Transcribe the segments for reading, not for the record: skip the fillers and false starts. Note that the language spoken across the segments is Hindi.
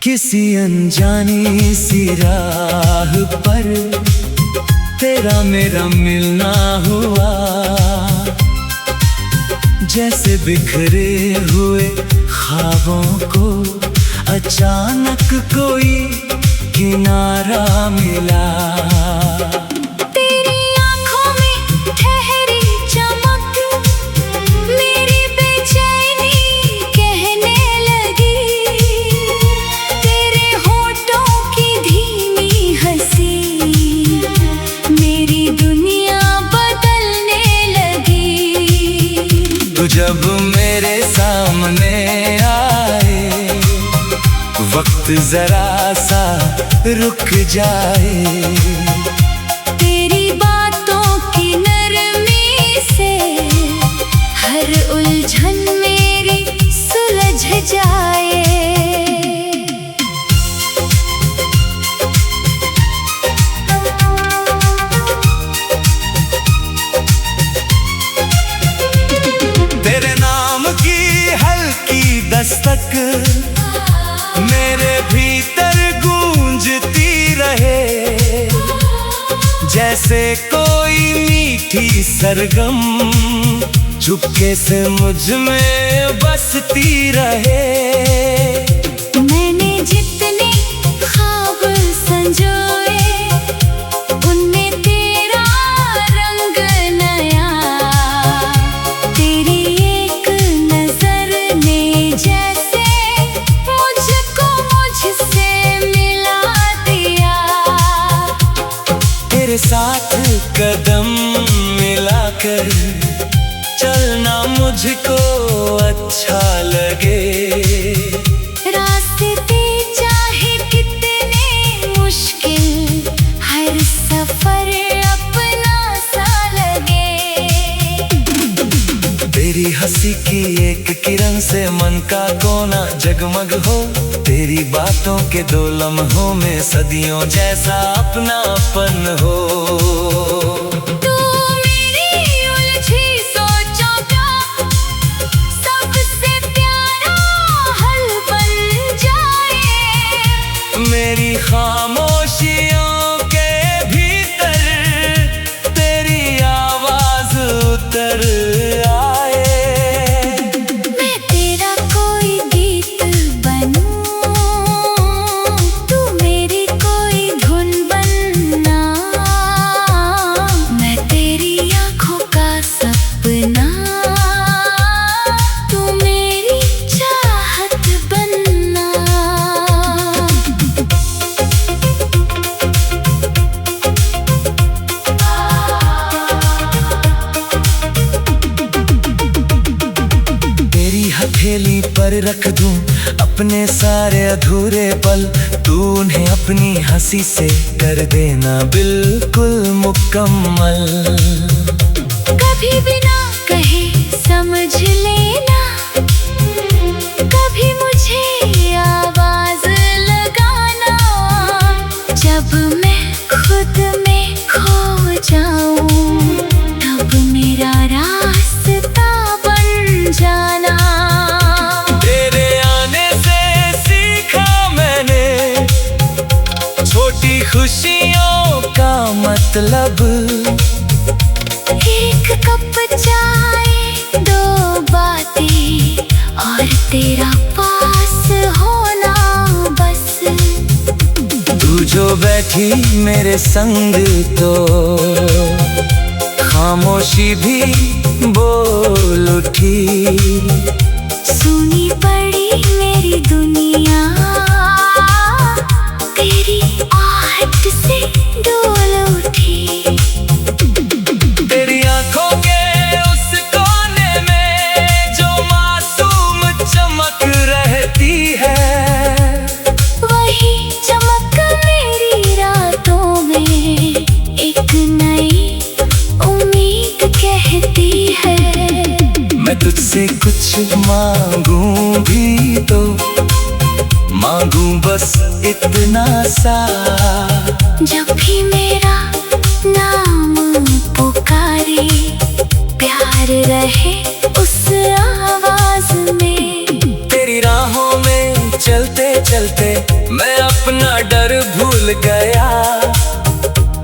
किसी अनजानी सी राह पर तेरा मेरा मिलना हुआ, जैसे बिखरे हुए ख्वाबों को अचानक कोई किनारा मिला। जब मेरे सामने आए वक्त जरा सा रुक जाए, तेरी बातों की नरमी से हर उलझन मेरी सुलझ जाए। दस्तक मेरे भीतर गूंजती रहे, जैसे कोई मीठी सरगम चुपके से मुझ में बसती रहे। मैंने जितने ख्वाब संजोए उनमें तेरा रंग नया, तेरी एक नजर ने जैसे मुझको मुझसे मिला दिया। तेरे साथ कदम मिलाकर चलना मुझको अच्छा लगे, रास्ते चाहे कितने मुश्किल हर सफर अपना सा लगे। तेरी हंसी की एक किरण से मन का कोना जगमग हो, तेरी बातों के दो लम्हों में सदियों जैसा अपनापन हो। मेरी खामोशियों के भीतर तेरी आवाज उतर आए। मैं तेरा कोई गीत बनूं, तू मेरी कोई धुन बनना, मैं तेरी आँखों का सपना, तू मेरी चाहत बनना। हथेली पर रख दूं अपने सारे अधूरे पल, तू उन्हें अपनी हंसी से कर देना बिल्कुल मुकम्मल। कभी बिना कहे समझ लेना, कभी मुझे आवाज लगाना, जब मैं खुद में खो जाऊं तब मेरा रास्ता बन जाना। खुशियों का मतलब एक कप चाय, दो बातें और तेरा पास होना बस। तू जो बैठी मेरे संग तो खामोशी भी बोल उठी, सुनी पड़ी मेरी दुनिया तेरी आहट से डोल उठी। तेरी आंखों के उस कोने में जो मैं तुझसे कुछ मांगूं भी तो मांगूं बस इतना सा, जब भी मेरा नाम पुकारे प्यार रहे उस आवाज में। तेरी राहों में चलते चलते मैं अपना डर भूल गया,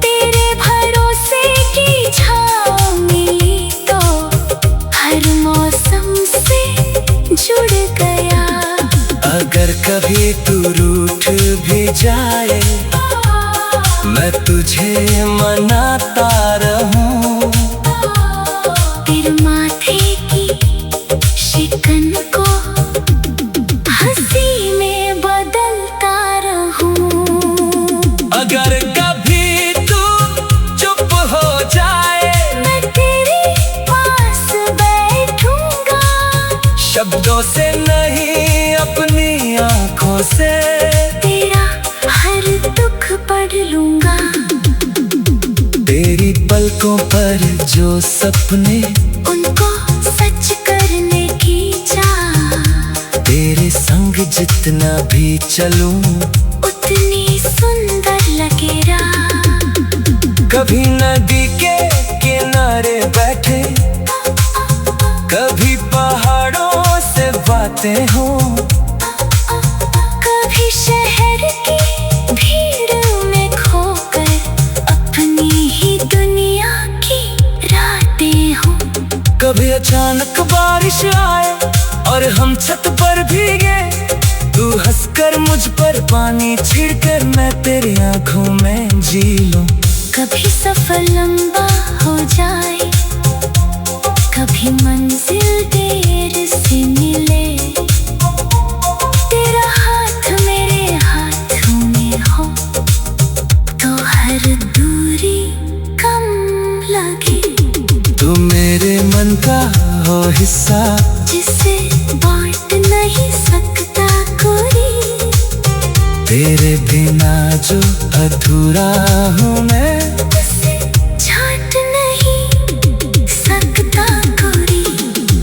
तेरे भरोसे की छाँव मिली तो हर मौसम से जुड़ गया। अगर कभी तू रूठ भी जाए मैं तुझे मनाता रहूं, तेरे माथे की शिकन को हंसी में बदलता रहूं। अगर कभी तू चुप हो जाए मैं तेरे पास बैठूंगा, शब्दों से नहीं अपनी आंखों से तेरा हर दुख पढ़ लूंगा। तेरी पलकों पर जो सपने उनको सच करने की चाह, तेरे संग जितना भी चलूं उतनी सुंदर लगे राह। कभी नदी के किनारे बैठे कभी पहाड़ों से बातें हो, कभी शहर की भीड़ में खोकर अपनी ही दुनिया की रातें हो। कभी अचानक बारिश आए और हम छत पर भीगे, तू हंसकर मुझ पर पानी छिड़कर मैं तेरी आंखों में जी लूं। कभी सफर लंबा हो जाए, कभी मंजिल देर से मिले, तेरा हाथ मेरे हाथों में हो तो हर दूरी कम लगे। तू मेरे मन का हो हिस्सा जिसे बांट नहीं सकता कोई, तेरे बिना जो अधूरा हूँ मैं, उसे छाट नहीं सकता कोई।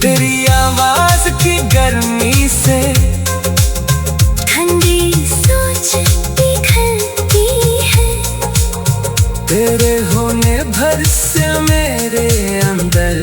तेरी आवाज की गर्मी से ठंडी सोच पिघलती है, तेरे होने भर से मेरे अंदर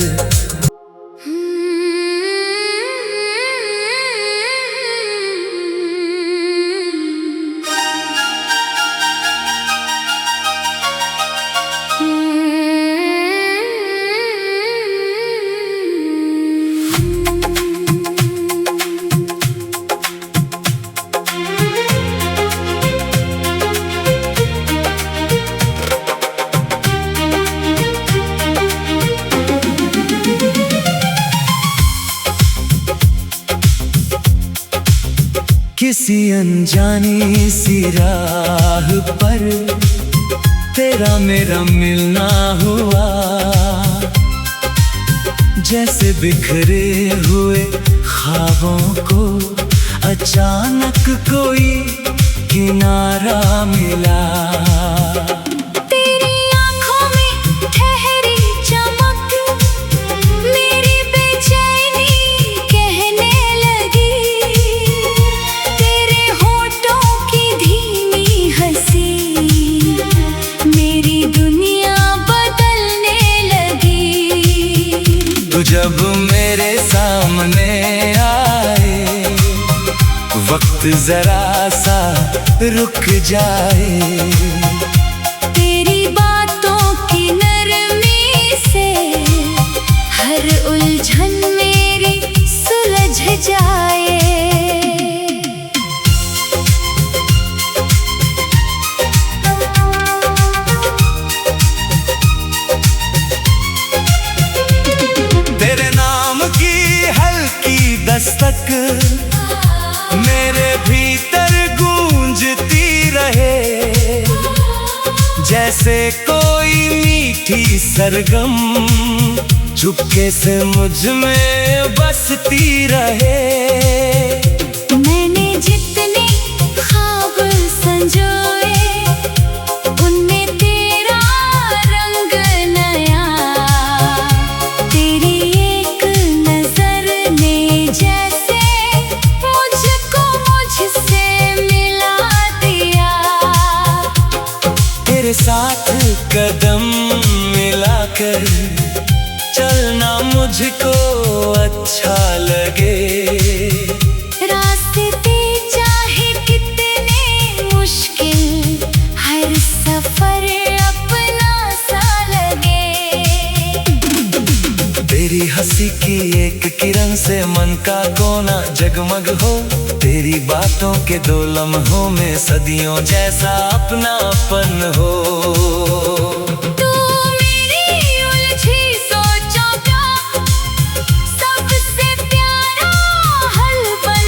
किसी अनजानी सी राह पर तेरा मेरा मिलना हुआ, जैसे बिखरे हुए ख्वाबों को अचानक कोई किनारा मिला। तेरी आँखों में ठहरी चमक मेरी बेचैनी कहने लगी, तेरे होठों की धीमी हंसी मेरी दुनिया बदलने लगी। तू जब मेरे सामने आए वक्त जरा सा रुक जाए, तेरी बातों की नरमी से हर उलझन मेरी सुलझ जाए। तेरे नाम की हल्की दस्तक मेरे भीतर गूंजती रहे, जैसे कोई मीठी सरगम चुपके से मुझ में बसती रहे। मैंने जितने ख्वाब संजोए उनमें तेरा रंग नया, तेरी एक नजर से मन का कोना जगमग हो। तेरी बातों के दो लम्हों में सदियों जैसा अपनापन हो। तू मेरी उलझी सोचों का सबसे प्यारा हल बन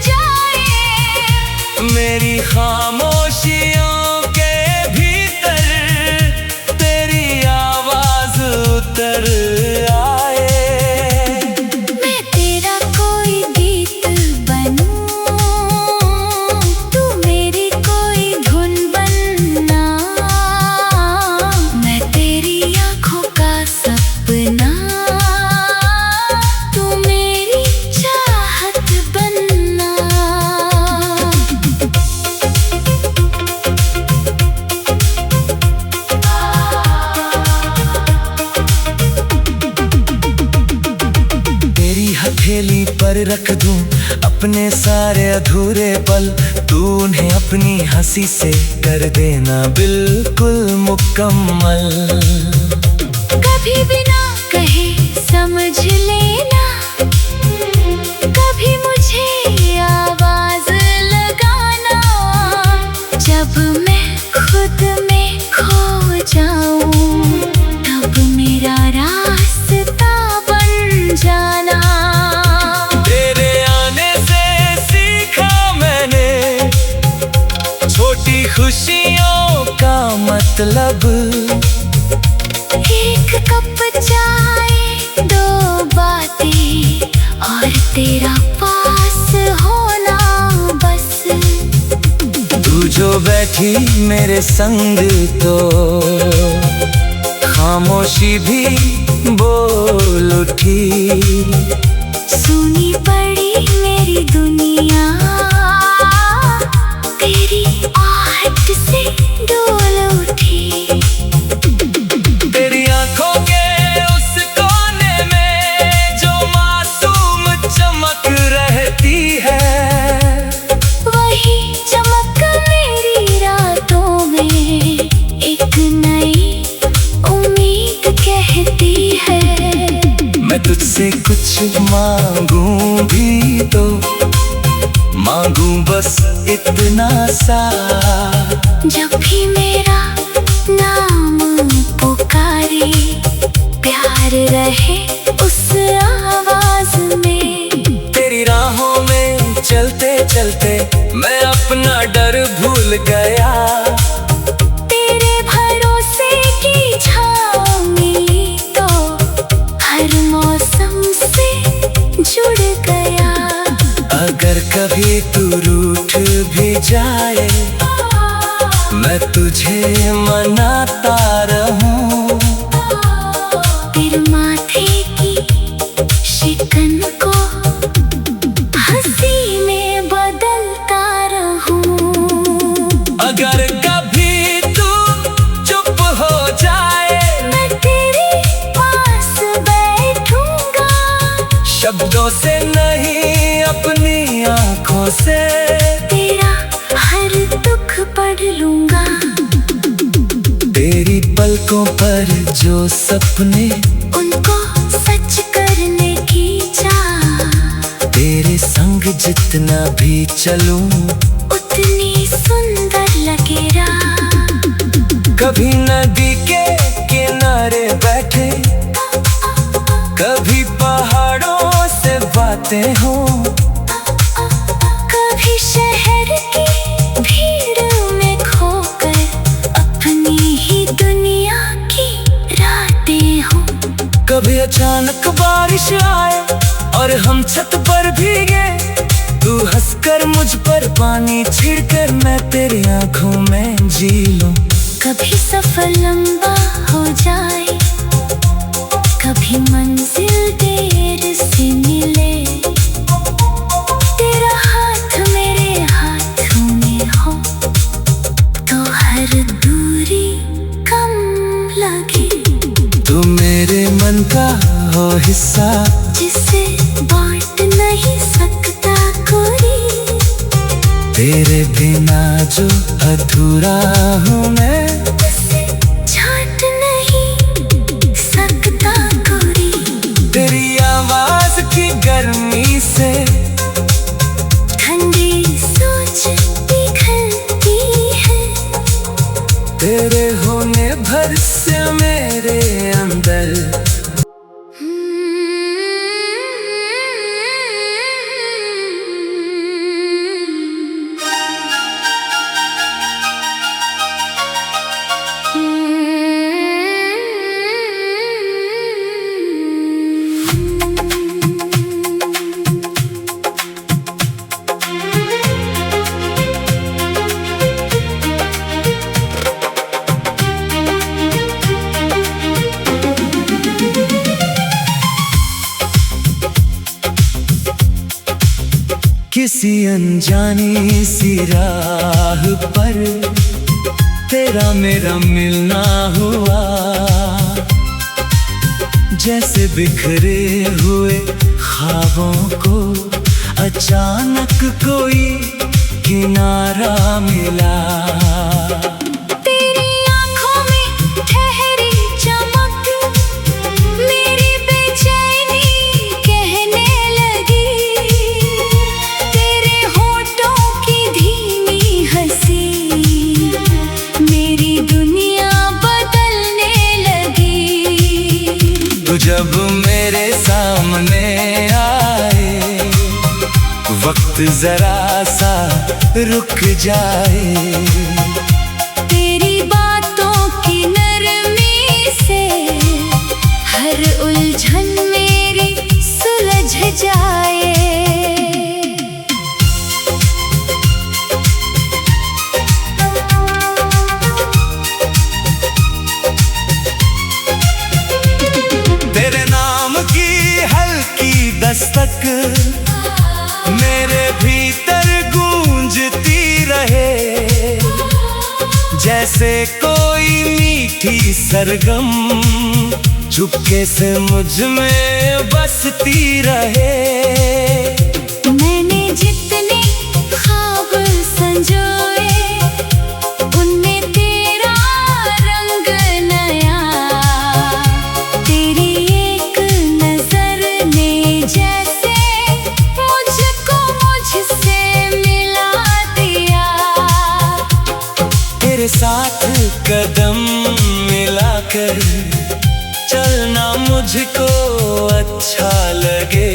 जाए। मेरी खामोशियों के भीतर तेरी आवाज उतर आए। मैं तेरा कोई गीत बनूं, तू मेरी कोई धुन बनना। मैं तेरी आँखों का सपना, तू मेरी चाहत बनना। तेरी हथेली पर रख दूं अपने सारे अधूरे पल। तू उन्हें अपनी हंसी से कर देना बिल्कुल मुकम्मल। कभी बिना कहे समझ लेना, कभी मुझे आवाज लगाना। जब मैं खुद में खो जाऊं तब मेरा रास्ता बन जाना। तेरे आने से सीखा मैंने छोटी खुशियों का मतलब। एक कप चाय, दो बातें और तेरा पास होना बस। तू जो बैठी मेरे संग तो खामोशी भी बोल उठी। सुनी पड़ी मेरी दुनिया, तेरी आहट से डोल उठी। तेरी आंखों के उस कोने में जो मासूम चमक रहती है। वही चमक मेरी रातों में एक नई उम्मीद कहती है। मैं तुझसे कुछ मांगूं भी तो मांगूं बस इतना सा। जब भी मेरा नाम पुकारे, प्यार रहे उस आवाज में। तेरी राहों में चलते चलते मैं अपना डर भूल गया। तेरे भरोसे की छाँव मिली तो हर मौसम से जुड़ गया। अगर कभी तू रूठ भी जाए मैं तुझे मनाता रहूं। तेरे माथे की शिकन को हंसी में बदलता रहूं। अगर कभी तू चुप हो जाए मैं तेरे पास बैठूंगा। शब्दों से नहीं अपनी आंखों से तेरा हर दुख पढ़ लूंगा। तेरी पलकों पर जो सपने उनको सच करने की चाह। तेरे संग जितना भी चलूं उतनी सुंदर लगे राह। कभी नदी के किनारे बैठे कभी पहाड़ों से बातें हो। कभी शहर की भीड़ में खोकर अपनी ही दुनिया की रातें हो। कभी अचानक बारिश आए और हम छत पर भीगे। तू हंसकर मुझ पर पानी छिड़कर मैं तेरी आंखों में जी लूं। कभी सफर लंबा हो जाए, कभी मंजिल देर से मिले। तेरा हाथ मेरे हाथों में हो तो हर दूरी कम लगे। तू मेरे मन का हो हिस्सा जिसे बांट नहीं सकता कोई। तेरे बिना जो अधूरा हूँ मैं उसे छाट नहीं सकता कोई। तेरी आवाज की गर्मी अनजानी से ठंडी सोच पिघलती है। तेरे होने भर से मेरे अंदर किसी अनजानी सी राह पर तेरा मेरा मिलना हुआ। जैसे बिखरे हुए ख्वाबों को अचानक कोई किनारा मिला। तेरी आँखों में ठहरी चमक मेरी बेचैनी कहने लगी। तेरे होठों की धीमी हंसी मेरी दुनिया बदलने लगी। तू जब मेरे सामने आए वक्त जरा सा रुक जाए। तेरी बातों की नरमी से हर उलझन मेरी सुलझ जाए। तेरे नाम की हल्की दस्तक मेरे भीतर गूंजती रहे। जैसे कोई मीठी सरगम चुपके से मुझ में बसती रहे। मैंने जितने ख्वाब संजोए उनमें तेरा रंग नया। तेरी एक नजर ने जैसे मुझको मुझसे मिला दिया। तेरे साथ कदम मिलाकर चलना मुझको अच्छा लगे।